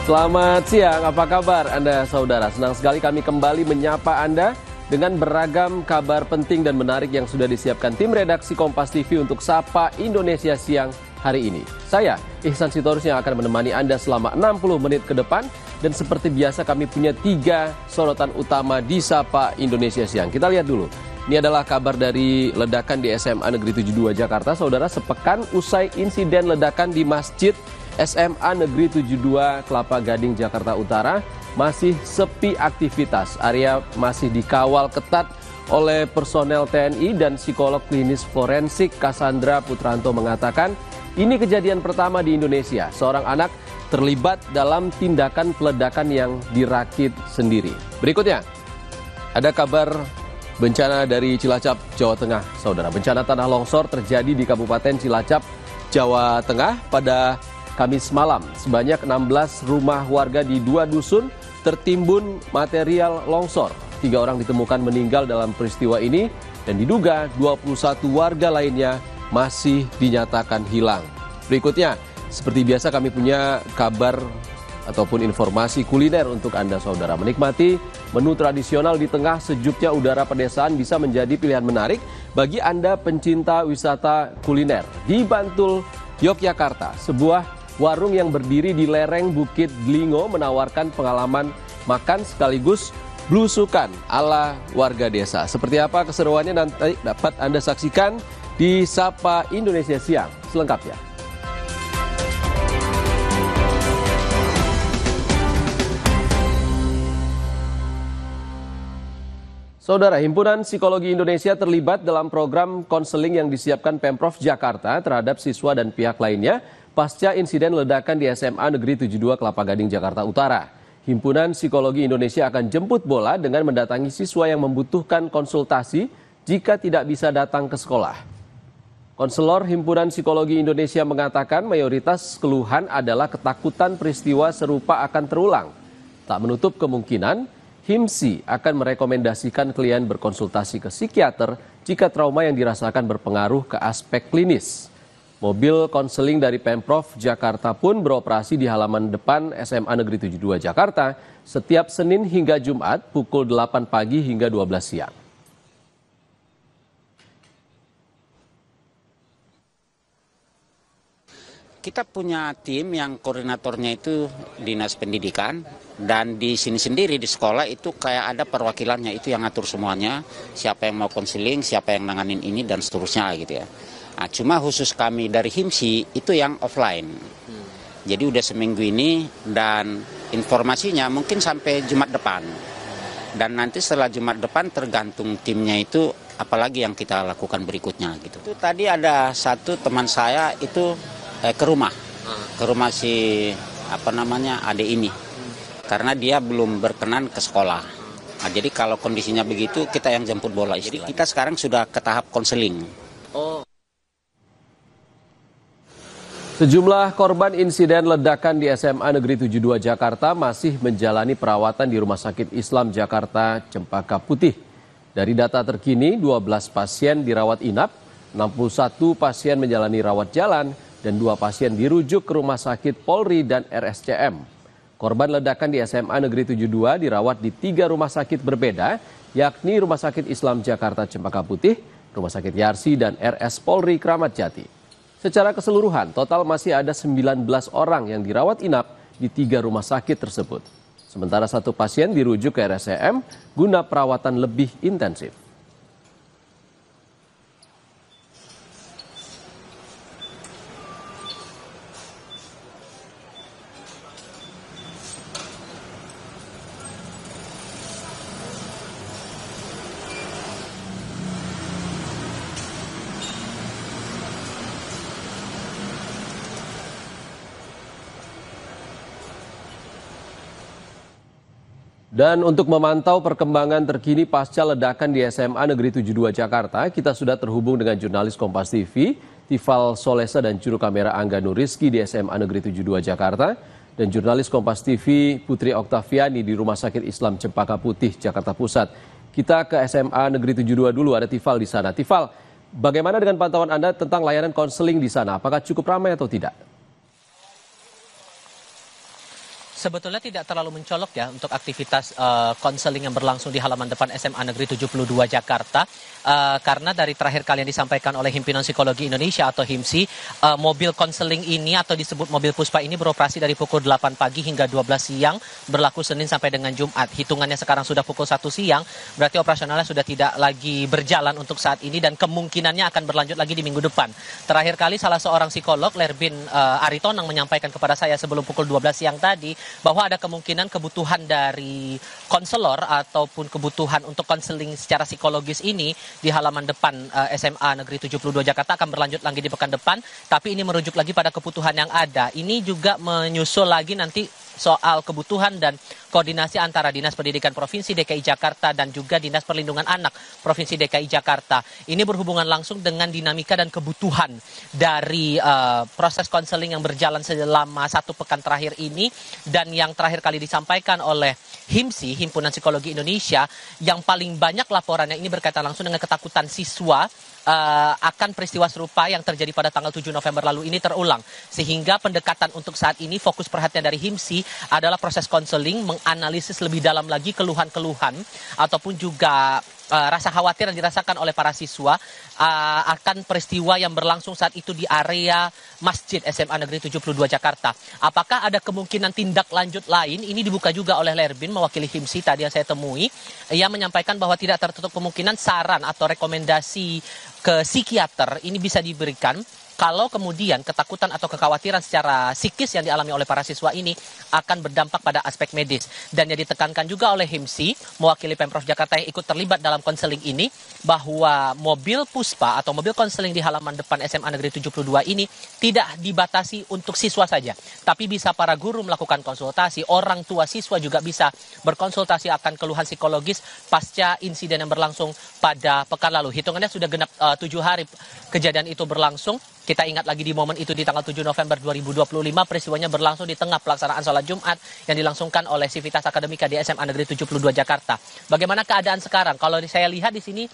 Selamat siang, apa kabar Anda saudara? Senang sekali kami kembali menyapa Anda dengan beragam kabar penting dan menarik yang sudah disiapkan tim redaksi Kompas TV untuk Sapa Indonesia Siang hari ini. Saya, Ihsan Sitorus yang akan menemani Anda selama 60 menit ke depan. Dan seperti biasa kami punya 3 sorotan utama di Sapa Indonesia Siang. Kita lihat dulu. Ini adalah kabar dari ledakan di SMA Negeri 72 Jakarta. Saudara, sepekan usai insiden ledakan di Masjid SMA Negeri 72 Kelapa Gading, Jakarta Utara, masih sepi aktivitas. Area masih dikawal ketat oleh personel TNI dan psikolog klinis forensik Cassandra Putranto mengatakan, ini kejadian pertama di Indonesia. Seorang anak terlibat dalam tindakan peledakan yang dirakit sendiri. Berikutnya, ada kabar bencana dari Cilacap, Jawa Tengah. Saudara, bencana tanah longsor terjadi di Kabupaten Cilacap, Jawa Tengah pada Kamis malam. Sebanyak 16 rumah warga di 2 dusun tertimbun material longsor. 3 orang ditemukan meninggal dalam peristiwa ini dan diduga 21 warga lainnya masih dinyatakan hilang. Berikutnya, seperti biasa kami punya kabar ataupun informasi kuliner untuk Anda saudara. Menikmati menu tradisional di tengah sejuknya udara pedesaan bisa menjadi pilihan menarik bagi Anda pencinta wisata kuliner. Di Bantul, Yogyakarta, sebuah warung yang berdiri di lereng Bukit Dlingo menawarkan pengalaman makan sekaligus blusukan ala warga desa. Seperti apa keseruannya nanti dapat Anda saksikan di Sapa Indonesia Siang selengkapnya. Saudara, Himpunan Psikologi Indonesia terlibat dalam program konseling yang disiapkan Pemprov Jakarta terhadap siswa dan pihak lainnya pasca insiden ledakan di SMA Negeri 72 Kelapa Gading, Jakarta Utara. Himpunan Psikologi Indonesia akan jemput bola dengan mendatangi siswa yang membutuhkan konsultasi jika tidak bisa datang ke sekolah. Konselor Himpunan Psikologi Indonesia mengatakan mayoritas keluhan adalah ketakutan peristiwa serupa akan terulang. Tak menutup kemungkinan, HIMSI akan merekomendasikan klien berkonsultasi ke psikiater jika trauma yang dirasakan berpengaruh ke aspek klinis. Mobil konseling dari Pemprov Jakarta pun beroperasi di halaman depan SMA Negeri 72 Jakarta setiap Senin hingga Jumat pukul 8 pagi hingga 12 siang. Kita punya tim yang koordinatornya itu Dinas Pendidikan, dan di sini sendiri di sekolah itu kayak ada perwakilannya itu yang ngatur semuanya, siapa yang mau konseling, siapa yang nanganin ini dan seterusnya gitu ya. Nah, cuma khusus kami dari HIMSI itu yang offline. Jadi udah seminggu ini dan informasinya mungkin sampai Jumat depan. Dan nanti setelah Jumat depan tergantung timnya itu apalagi yang kita lakukan berikutnya gitu. Itu tadi ada satu teman saya itu ke rumah si adik ini. Karena dia belum berkenan ke sekolah. Nah, jadi kalau kondisinya begitu kita yang jemput bola istilahnya. Jadi kita sekarang sudah ke tahap konseling. Sejumlah korban insiden ledakan di SMA Negeri 72 Jakarta masih menjalani perawatan di Rumah Sakit Islam Jakarta Cempaka Putih. Dari data terkini, 12 pasien dirawat inap, 61 pasien menjalani rawat jalan, dan 2 pasien dirujuk ke Rumah Sakit Polri dan RSCM. Korban ledakan di SMA Negeri 72 dirawat di 3 rumah sakit berbeda, yakni Rumah Sakit Islam Jakarta Cempaka Putih, Rumah Sakit Yarsi, dan RS Polri Kramat Jati. Secara keseluruhan, total masih ada 19 orang yang dirawat inap di 3 rumah sakit tersebut. Sementara 1 pasien dirujuk ke RSCM guna perawatan lebih intensif. Dan untuk memantau perkembangan terkini pasca ledakan di SMA Negeri 72 Jakarta, kita sudah terhubung dengan jurnalis Kompas TV, Tifal Solesa dan juru kamera Angga Nuriski di SMA Negeri 72 Jakarta, dan jurnalis Kompas TV Putri Oktaviani di Rumah Sakit Islam Cempaka Putih, Jakarta Pusat. Kita ke SMA Negeri 72 dulu, ada Tifal di sana. Tifal, bagaimana dengan pantauan Anda tentang layanan konseling di sana? Apakah cukup ramai atau tidak? Sebetulnya tidak terlalu mencolok ya untuk aktivitas konseling yang berlangsung di halaman depan SMA Negeri 72 Jakarta. Karena dari terakhir kali yang disampaikan oleh Himpunan Psikologi Indonesia atau HIMSI, mobil konseling ini atau disebut mobil Puspa ini beroperasi dari pukul 8 pagi hingga 12 siang, berlaku Senin sampai dengan Jumat. Hitungannya sekarang sudah pukul 1 siang, berarti operasionalnya sudah tidak lagi berjalan untuk saat ini dan kemungkinannya akan berlanjut lagi di minggu depan. Terakhir kali salah seorang psikolog, Lerbin Aritonang, menyampaikan kepada saya sebelum pukul 12 siang tadi bahwa ada kemungkinan kebutuhan dari konselor ataupun kebutuhan untuk konseling secara psikologis ini di halaman depan SMA Negeri 72 Jakarta akan berlanjut lagi di pekan depan, tapi ini merujuk lagi pada kebutuhan yang ada. Ini juga menyusul lagi nanti soal kebutuhan dan koordinasi antara Dinas Pendidikan Provinsi DKI Jakarta dan juga Dinas Perlindungan Anak Provinsi DKI Jakarta. Ini berhubungan langsung dengan dinamika dan kebutuhan dari proses konseling yang berjalan selama 1 pekan terakhir ini, dan yang terakhir kali disampaikan oleh HIMSI, Himpunan Psikologi Indonesia, yang paling banyak laporannya ini berkaitan langsung dengan ketakutan siswa akan peristiwa serupa yang terjadi pada tanggal 7 November lalu ini terulang. Sehingga pendekatan untuk saat ini, fokus perhatian dari HIMSI adalah proses konseling, menganalisis lebih dalam lagi keluhan-keluhan ataupun juga rasa khawatir yang dirasakan oleh para siswa akan peristiwa yang berlangsung saat itu di area Masjid SMA Negeri 72 Jakarta. Apakah ada kemungkinan tindak lanjut lain? Ini dibuka juga oleh Lerbin, mewakili HIMSI tadi yang saya temui. Ia menyampaikan bahwa tidak tertutup kemungkinan saran atau rekomendasi ke psikiater ini bisa diberikan kalau kemudian ketakutan atau kekhawatiran secara psikis yang dialami oleh para siswa ini akan berdampak pada aspek medis. Dan yang ditekankan juga oleh HIMSI, mewakili Pemprov Jakarta yang ikut terlibat dalam konseling ini, bahwa mobil Puspa atau mobil konseling di halaman depan SMA Negeri 72 ini tidak dibatasi untuk siswa saja, tapi bisa para guru melakukan konsultasi, orang tua siswa juga bisa berkonsultasi akan keluhan psikologis pasca insiden yang berlangsung pada pekan lalu. Hitungannya sudah genap 7 hari kejadian itu berlangsung. Kita ingat lagi di momen itu di tanggal 7 November 2025, peristiwanya berlangsung di tengah pelaksanaan sholat Jumat yang dilangsungkan oleh Sivitas Akademika di SMA Negeri 72 Jakarta. Bagaimana keadaan sekarang? Kalau saya lihat di sini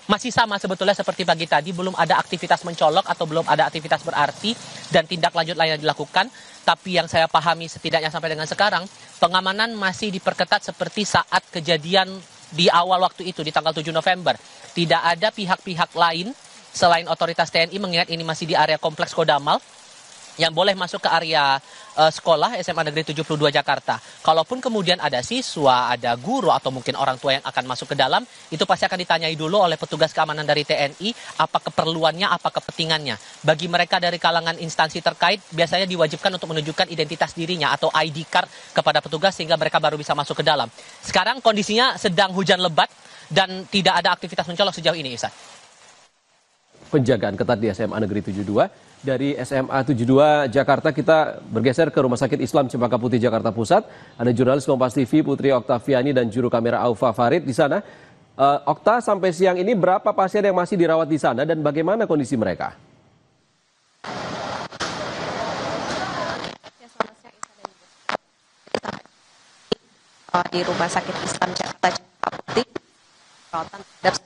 masih sama sebetulnya seperti pagi tadi, belum ada aktivitas mencolok atau belum ada aktivitas berarti dan tindak lanjut lain yang dilakukan. Tapi yang saya pahami setidaknya sampai dengan sekarang, pengamanan masih diperketat seperti saat kejadian di awal waktu itu di tanggal 7 November. Tidak ada pihak-pihak lain selain otoritas TNI, mengingat ini masih di area Kompleks Kodamal, yang boleh masuk ke area sekolah SMA Negeri 72 Jakarta. Kalaupun kemudian ada siswa, ada guru, atau mungkin orang tua yang akan masuk ke dalam, itu pasti akan ditanyai dulu oleh petugas keamanan dari TNI, apa keperluannya, apa kepentingannya. Bagi mereka dari kalangan instansi terkait, biasanya diwajibkan untuk menunjukkan identitas dirinya atau ID card kepada petugas sehingga mereka baru bisa masuk ke dalam. Sekarang kondisinya sedang hujan lebat dan tidak ada aktivitas mencolok sejauh ini, Ihsan. Penjagaan ketat di SMA Negeri 72. Dari SMA 72 Jakarta kita bergeser ke Rumah Sakit Islam Cempaka Putih Jakarta Pusat. Ada jurnalis Kompas TV Putri Oktaviani dan juru kamera Aufa Farid di sana. Okta, sampai siang ini berapa pasien yang masih dirawat di sana dan bagaimana kondisi mereka? Di Rumah Sakit Islam Jakarta Putih, perawatan terhadap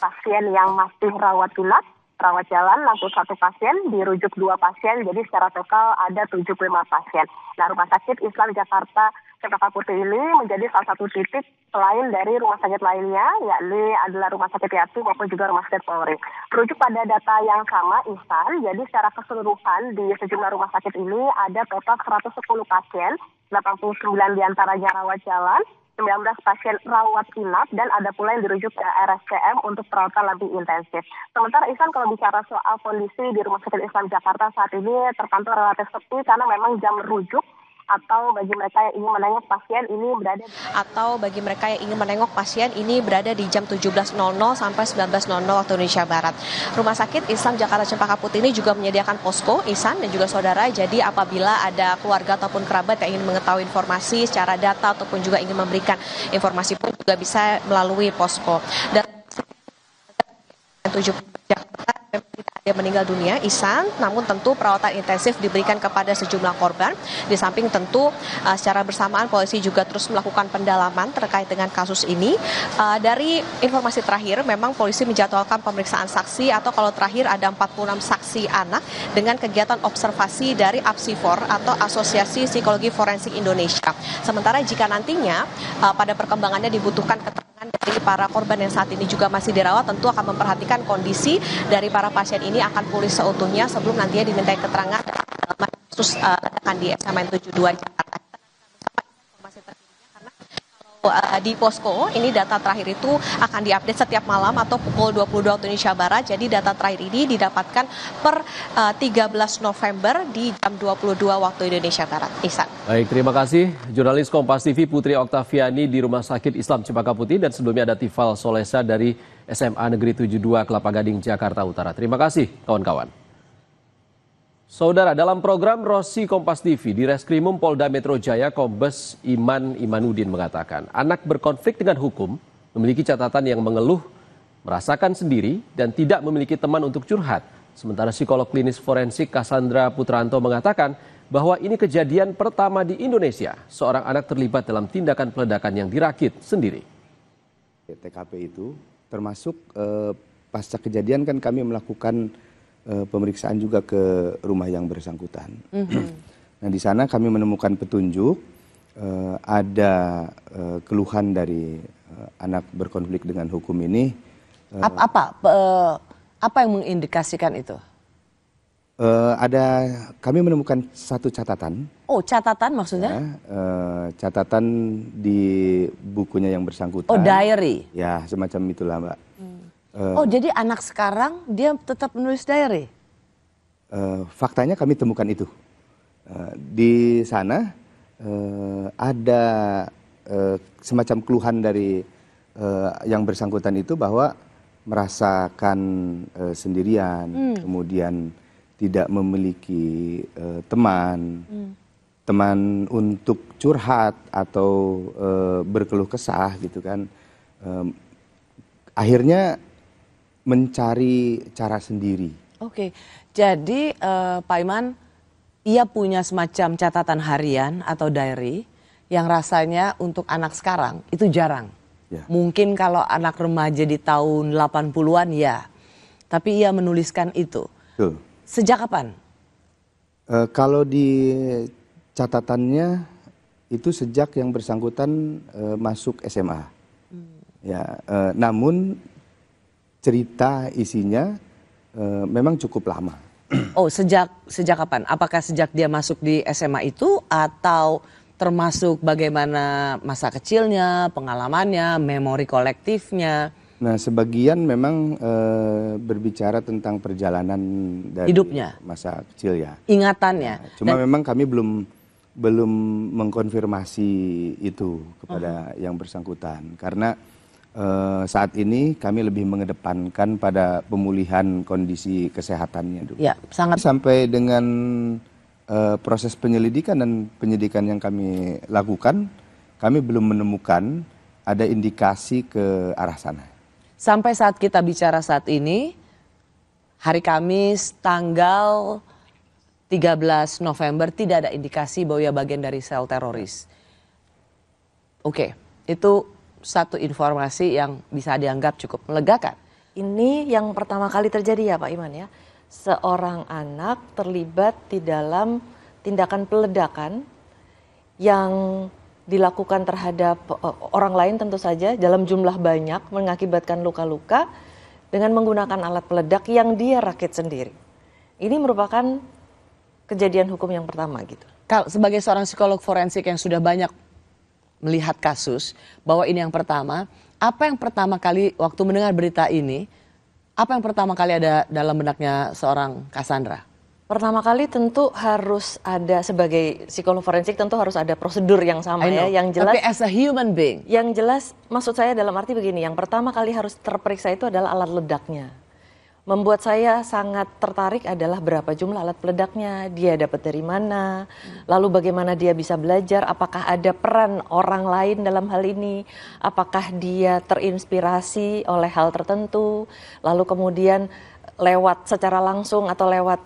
pasien yang masih rawat jalan 61 pasien, dirujuk 2 pasien, jadi secara total ada 75 pasien. Nah, Rumah Sakit Islam Jakarta Cempaka Putih ini menjadi salah satu titik selain dari rumah sakit lainnya, yakni adalah Rumah Sakit Yati maupun juga Rumah Sakit Polri. Merujuk pada data yang sama, Ihsan, jadi secara keseluruhan di sejumlah rumah sakit ini ada total 110 pasien, 89 diantaranya rawat jalan, 19 pasien rawat inap, dan ada pula yang dirujuk ke RSCM untuk perawatan lebih intensif. Sementara Ihsan, kalau bicara soal kondisi di Rumah Sakit Islam Jakarta saat ini terpantau relatif sepi karena memang jam rujuk atau bagi mereka yang ingin menengok pasien ini berada di jam 17.00 sampai 19.00 waktu Indonesia Barat. Rumah Sakit Islam Jakarta Cempaka Putih ini juga menyediakan posko, Ihsan dan juga saudara. Jadi apabila ada keluarga ataupun kerabat yang ingin mengetahui informasi secara data ataupun juga ingin memberikan informasi pun juga bisa melalui posko. Dan 7 Jakarta dia meninggal dunia, Ihsan, namun tentu perawatan intensif diberikan kepada sejumlah korban. Di samping tentu secara bersamaan polisi juga terus melakukan pendalaman terkait dengan kasus ini. Dari informasi terakhir, memang polisi menjadwalkan pemeriksaan saksi atau kalau terakhir ada 46 saksi anak dengan kegiatan observasi dari APSIFOR atau Asosiasi Psikologi Forensik Indonesia. Sementara jika nantinya pada perkembangannya dibutuhkan keterangan dari para korban yang saat ini juga masih dirawat, tentu akan memperhatikan kondisi dari para pasien ini akan pulih seutuhnya sebelum nantinya dimintai keterangan dalam kasus ledakan di SMN 72 Jakarta. Informasi terkininya karena kalau di posko ini data terakhir itu akan diupdate setiap malam atau pukul 22 waktu Indonesia Barat. Jadi data terakhir ini didapatkan per 13 November di jam 22 waktu Indonesia Barat. Ihsan. Baik, terima kasih. Jurnalis Kompas TV Putri Oktaviani di Rumah Sakit Islam Cempaka Putih dan sebelumnya ada Tifal Solesa dari SMA Negeri 72 Kelapa Gading, Jakarta Utara. Terima kasih kawan-kawan. Saudara, dalam program Rosi Kompas TV di Reskrimum Polda Metro Jaya, Kombes Iman Imanudin mengatakan anak berkonflik dengan hukum memiliki catatan yang mengeluh, merasakan sendiri, dan tidak memiliki teman untuk curhat. Sementara psikolog klinis forensik Cassandra Putranto mengatakan bahwa ini kejadian pertama di Indonesia, seorang anak terlibat dalam tindakan peledakan yang dirakit sendiri. TKP itu termasuk pasca kejadian kan kami melakukan pemeriksaan juga ke rumah yang bersangkutan. Nah, di sana kami menemukan petunjuk ada keluhan dari anak berkonflik dengan hukum ini. Apa yang mengindikasikan itu? Kami menemukan satu catatan. Oh, catatan maksudnya? Catatan di bukunya yang bersangkutan. Oh, diary? Ya, semacam itulah, Mbak. Oh, jadi anak sekarang dia tetap menulis diary? Faktanya kami temukan itu. Di sana ada semacam keluhan dari yang bersangkutan itu bahwa merasakan sendirian, kemudian tidak memiliki teman untuk curhat atau berkeluh kesah gitu kan. Akhirnya mencari cara sendiri. Oke, jadi Pak Iman, ia punya semacam catatan harian atau diary yang rasanya untuk anak sekarang itu jarang. Ya. Mungkin kalau anak remaja di tahun 80-an ya, tapi ia menuliskan itu. Betul. Sejak kapan? Kalau di catatannya itu sejak yang bersangkutan masuk SMA. Ya, namun cerita isinya memang cukup lama. Oh, sejak kapan? Apakah sejak dia masuk di SMA itu atau termasuk bagaimana masa kecilnya, pengalamannya, memori kolektifnya? Nah, sebagian memang berbicara tentang perjalanan dari hidupnya, masa kecil ya. Ingatannya. Nah, cuma memang kami belum mengkonfirmasi itu kepada yang bersangkutan karena saat ini kami lebih mengedepankan pada pemulihan kondisi kesehatannya dulu. Ya, sangat. Sampai dengan proses penyelidikan dan penyidikan yang kami lakukan, kami belum menemukan ada indikasi ke arah sana. Sampai saat kita bicara saat ini, hari Kamis tanggal 13 November tidak ada indikasi bahwa ia bagian dari sel teroris. Oke, itu satu informasi yang bisa dianggap cukup melegakan. Ini yang pertama kali terjadi ya Pak Iman ya. Seorang anak terlibat di dalam tindakan peledakan yang dilakukan terhadap orang lain tentu saja dalam jumlah banyak mengakibatkan luka-luka dengan menggunakan alat peledak yang dia rakit sendiri. Ini merupakan kejadian hukum yang pertama gitu. Kalau sebagai seorang psikolog forensik yang sudah banyak melihat kasus bahwa ini yang pertama, apa yang pertama kali waktu mendengar berita ini, apa yang pertama kali ada dalam benaknya seorang Cassandra? Pertama kali tentu harus ada, sebagai psikolog forensik tentu harus ada prosedur yang sama ya, yang jelas. Tapi as a human being? Yang jelas maksud saya dalam arti begini, yang pertama kali harus terperiksa itu adalah alat ledaknya. Membuat saya sangat tertarik adalah berapa jumlah alat peledaknya, dia dapat dari mana, lalu bagaimana dia bisa belajar, apakah ada peran orang lain dalam hal ini, apakah dia terinspirasi oleh hal tertentu, lalu kemudian lewat secara langsung atau lewat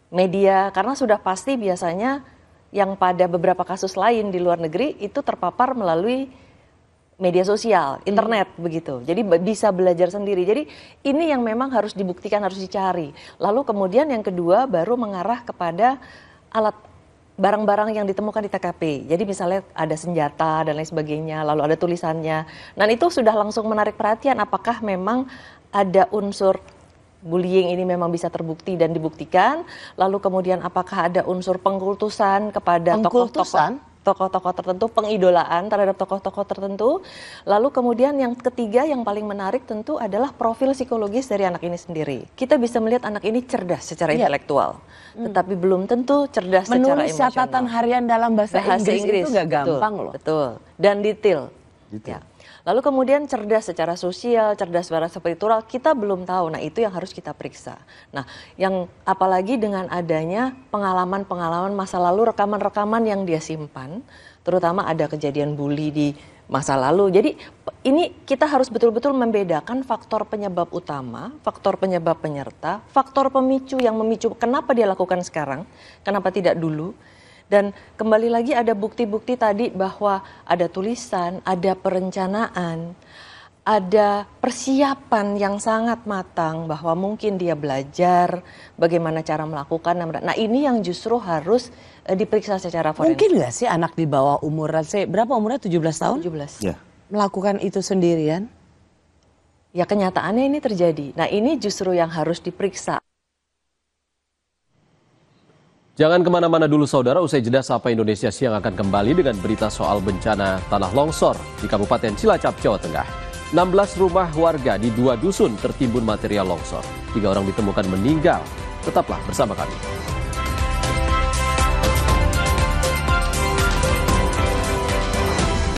media, karena sudah pasti biasanya yang pada beberapa kasus lain di luar negeri itu terpapar melalui media sosial, internet begitu. Jadi bisa belajar sendiri. Jadi ini yang memang harus dibuktikan, harus dicari. Lalu kemudian yang kedua baru mengarah kepada alat barang-barang yang ditemukan di TKP. Jadi misalnya ada senjata dan lain sebagainya, lalu ada tulisannya. Dan itu sudah langsung menarik perhatian apakah memang ada unsur bullying ini memang bisa terbukti dan dibuktikan. Lalu kemudian apakah ada unsur pengkultusan kepada tokoh-tokoh tertentu, pengidolaan terhadap tokoh-tokoh tertentu. Lalu kemudian yang ketiga yang paling menarik tentu adalah profil psikologis dari anak ini sendiri. Kita bisa melihat anak ini cerdas secara intelektual, tetapi belum tentu cerdas secara emosional. Menulis catatan harian dalam bahasa Inggris itu nggak gampang loh. Betul, dan detail. Ya. Lalu kemudian cerdas secara sosial, cerdas secara spiritual, kita belum tahu. Nah itu yang harus kita periksa. Nah yang apalagi dengan adanya pengalaman-pengalaman masa lalu, rekaman-rekaman yang dia simpan, terutama ada kejadian bully di masa lalu. Jadi ini kita harus betul-betul membedakan faktor penyebab utama, faktor penyebab penyerta, faktor pemicu yang memicu kenapa dia lakukan sekarang, kenapa tidak dulu. Dan kembali lagi ada bukti-bukti tadi bahwa ada tulisan, ada perencanaan, ada persiapan yang sangat matang bahwa mungkin dia belajar bagaimana cara melakukan. Nah ini yang justru harus diperiksa secara forensik. Mungkin nggak sih anak di bawah umuran, berapa umurnya 17 tahun? 17. Ya. Melakukan itu sendirian? Ya kenyataannya ini terjadi. Nah ini justru yang harus diperiksa. Jangan kemana-mana dulu saudara, usai jeda Sapa Indonesia Siang akan kembali dengan berita soal bencana tanah longsor di Kabupaten Cilacap, Jawa Tengah. 16 rumah warga di 2 dusun tertimbun material longsor. 3 orang ditemukan meninggal. Tetaplah bersama kami.